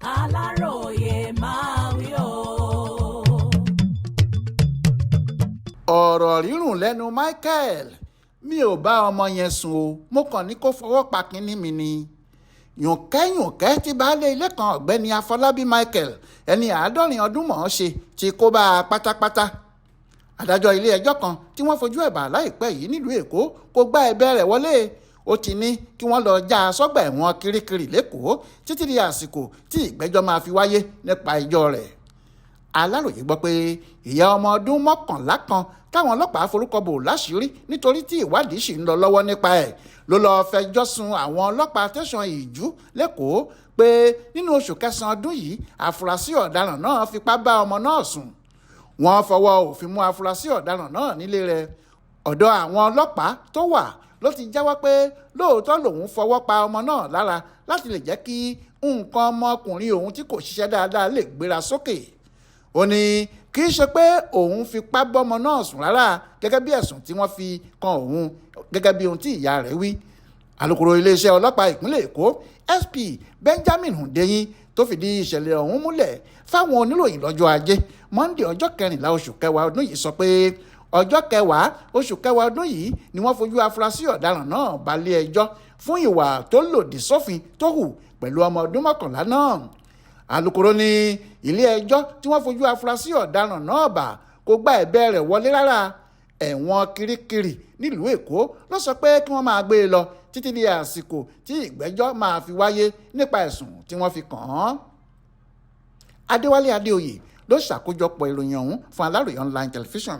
Aláròyé máa wí o. ọ̀rọ̀ rírùn lẹ́nu Micheal mi ò bá ọmọ yẹn sùn o, mo kàn ní kó fọwọ́ pa kínní mi ni. yùnkẹ́yùnkẹ́ tí baálé ilé kan ọ̀gbẹ́ni Afọlábí Micheal ẹni 70 ọdún mọ̀ ọ́n ṣe ti kó bá a pátápátá. adájọ́ ilé ẹjọ́ kan tí wọ́n fojú ẹ̀ bá láìpẹ́ yìí nílùú Èkó kò gba ẹ̀bẹ̀ rẹ̀ wọlé. ó ti ní kí wọ́n lọ já a sọ́gbà ẹ̀wọ̀n Kirikiri lẹ́kọ̀ọ́ títí di àsìkò tí ìgbẹ́jọ́ máa fi wáyé nípa ẹjọ́ rẹ̀. Aláròyé gbọ́ pé ìyá ọmọ ọdún 11 kan táwọn ọlọ́pàá forúkọ bò láṣìírí nítorí tí ìwádìí ṣì ń lọ lọ́wọ́ nípa ẹ̀ ló lọ́ọ́ fẹjọ́ sun àwọn ọlọ́pàá tẹ̀sán Ìjú lẹ́kọ̀ọ́ pé nínú oṣù kẹsàn-án ọdún yìí àfúrásì ọ̀daràn náà fipá bá ọmọ náà sùn. wọ́n fọwọ́ òfin mú àfúrásì ọ̀daràn náà nílé rẹ̀. ọ̀dọ̀ àwọn ọlọ́pàá tó wà ló ti jẹ́wọ́ pé lóòótọ́ lòun fọwọ́ pa ọmọ náà lára láti lè jẹ́ kí nǹkan ọmọkùnrin òun tí kò ṣiṣẹ́ dáadáa lè gbéra sókè. ó ní kì í ṣe pé òun fipá bọ́mọ náà sùn rárá gẹ́gẹ́ bí ẹ̀sùn tí wọ́n fi kan òun gẹ́gẹ́ bí ohun tí ìyá rẹ̀ wí. alukoro iléeṣẹ́ ọlọ́pàá ìpínlẹ̀ Èkó SP Benjamin Hundeyin tó fìdí ìṣẹ̀lẹ̀ ọ̀hún múlẹ̀ fáwọn oníròyìn lọ́jọ́ Ajé Monday ọjọ́ 14 oṣù kẹwàá ọdún yìí sọ pé ọjọ́ 10 oṣù kẹwàá ọdún yìí ni wọ́n fojú afurasí ọ̀daràn náà balẹ̀ ẹjọ́ fún ìwà tó lòdì sófin tó hù pẹ̀lú ọmọ ọdún 11 náà. alukoro ní ilé ẹjọ́ tí wọ́n fojú afurasí ọ̀daràn náà bá kò gba ẹ̀bẹ̀ rẹ̀ wọlé rárá. ẹ̀wọ̀n Kirikiri nílùú Èkó ló sọ pé kí wọ́n máa gbé e lọ títí di àsìkò tí ìgbẹ́jọ́ máa fi wáyé nípa ẹ̀sùn tí wọ́n fi kàn án. Adéwálé Adéoyè ló ṣàkójọpọ̀ ìròyìn ọ̀hún fún Aláròyé online television.